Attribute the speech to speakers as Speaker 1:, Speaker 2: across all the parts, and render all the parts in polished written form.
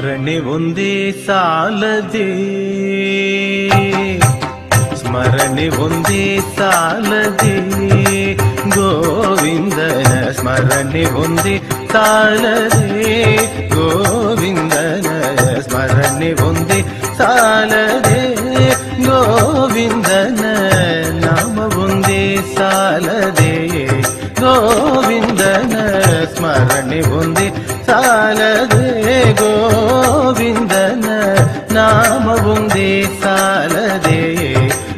Speaker 1: ಸ್ಮರಣೆ ಒಂದೇ ಸಾಲದೆ, ಸ್ಮರಣೆ ಒಂದೇ ಸಾಲದೆ, ಗೋವಿಂದನ ಸ್ಮರಣೆ ಒಂದೇ ಸಾಲದೆ, ಗೋವಿಂದನ ಸ್ಮರಣೆ ಒಂದೇ ಸಾಲದೆ, ಗೋವಿಂದನ ನಾಮ ಒಂದೇ ಸಾಲದೆ, ಗೋವಿಂದನ ಸ್ಮರಣೆ ಒಂದೇ ಸಾಲದೆ, ಗೋವಿಂದನ ನಾಮ ಒಂದೇ ಸಾಲದೆ,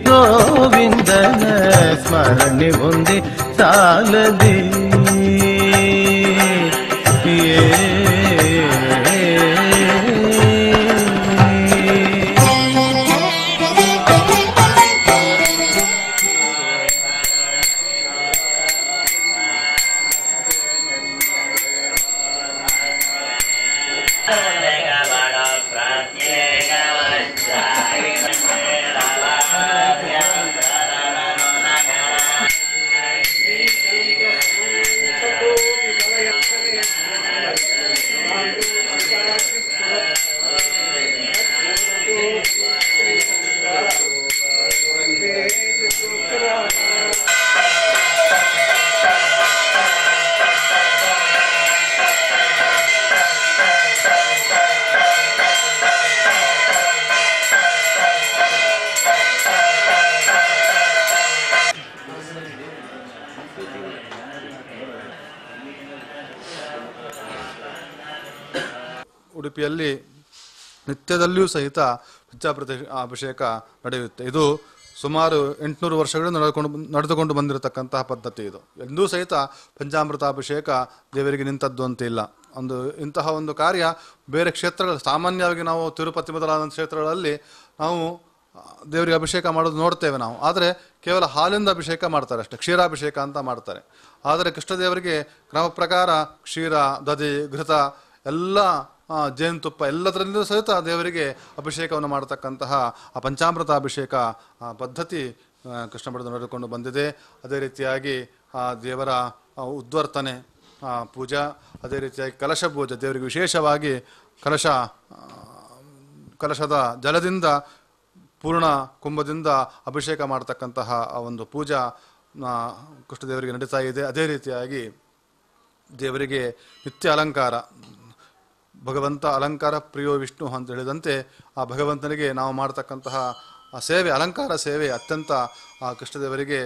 Speaker 1: ಗೋವಿಂದನ ಸ್ಮರಣೆ ಒಂದೇ ಸಾಲದೆ.
Speaker 2: ಉಡುಪಿಯಲ್ಲಿ ನಿತ್ಯದಲ್ಲಿಯೂ ಸಹಿತ ಪಂಚಾಮೃತ ಅಭಿಷೇಕ ನಡೆಯುತ್ತೆ. ಇದು ಸುಮಾರು 800 ವರ್ಷಗಳಿಂದ ನಡೆದುಕೊಂಡು ಬಂದಿರತಕ್ಕಂತಹ ಪದ್ಧತಿ. ಇದು ಎಂದೂ ಸಹಿತ ಪಂಚಾಮೃತಾಭಿಷೇಕ ದೇವರಿಗೆ ನಿಂತದ್ದು ಅಂತ ಇಲ್ಲ. ಇಂತಹ ಒಂದು ಕಾರ್ಯ ಬೇರೆ ಕ್ಷೇತ್ರಗಳು, ಸಾಮಾನ್ಯವಾಗಿ ನಾವು ತಿರುಪತಿ ಮೊದಲಾದ ಕ್ಷೇತ್ರಗಳಲ್ಲಿ ನಾವು ದೇವರಿಗೆ ಅಭಿಷೇಕ ಮಾಡೋದು ನೋಡ್ತೇವೆ ನಾವು. ಆದರೆ ಕೇವಲ ಹಾಲಿಂದ ಅಭಿಷೇಕ ಮಾಡ್ತಾರೆ ಅಷ್ಟೇ, ಕ್ಷೀರಾಭಿಷೇಕ ಅಂತ ಮಾಡ್ತಾರೆ. ಆದರೆ ಕೃಷ್ಣದೇವರಿಗೆ ಕ್ರಮ ಪ್ರಕಾರ ಕ್ಷೀರ, ದಧಿ, ಘೃತ ಎಲ್ಲ ಜೇನುತುಪ್ಪ ಎಲ್ಲದರಿಂದ ಸಹಿತ ದೇವರಿಗೆ ಅಭಿಷೇಕವನ್ನು ಮಾಡತಕ್ಕಂತಹ ಆ ಪಂಚಾಮೃತ ಅಭಿಷೇಕ ಪದ್ಧತಿ ಕೃಷ್ಣ ಮಠದ ನಡೆದುಕೊಂಡು ಬಂದಿದೆ. ಅದೇ ರೀತಿಯಾಗಿ ದೇವರ ಉದ್ವರ್ತನೆ ಪೂಜಾ, ಅದೇ ರೀತಿಯಾಗಿ ಕಲಶ ಪೂಜೆ, ದೇವರಿಗೆ ವಿಶೇಷವಾಗಿ ಕಲಶದ ಜಲದಿಂದ ಪೂರ್ಣ ಕುಂಭದಿಂದ ಅಭಿಷೇಕ ಮಾಡತಕ್ಕಂತಹ ಆ ಒಂದು ಪೂಜಾ ಕೃಷ್ಣದೇವರಿಗೆ ನಡೀತಾ ಇದೆ. ಅದೇ ರೀತಿಯಾಗಿ ದೇವರಿಗೆ ನಿತ್ಯ ಅಲಂಕಾರ, ಭಗವಂತ ಅಲಂಕಾರ ಪ್ರಿಯೋ ವಿಷ್ಣು ಅಂತ ಹೇಳಿದಂತೆ ಆ ಭಗವಂತನಿಗೆ ನಾವು ಮಾಡತಕ್ಕಂತಹ ಸೇವೆ, ಅಲಂಕಾರ ಸೇವೆ ಅತ್ಯಂತ ಕೃಷ್ಣದೇವರಿಗೆ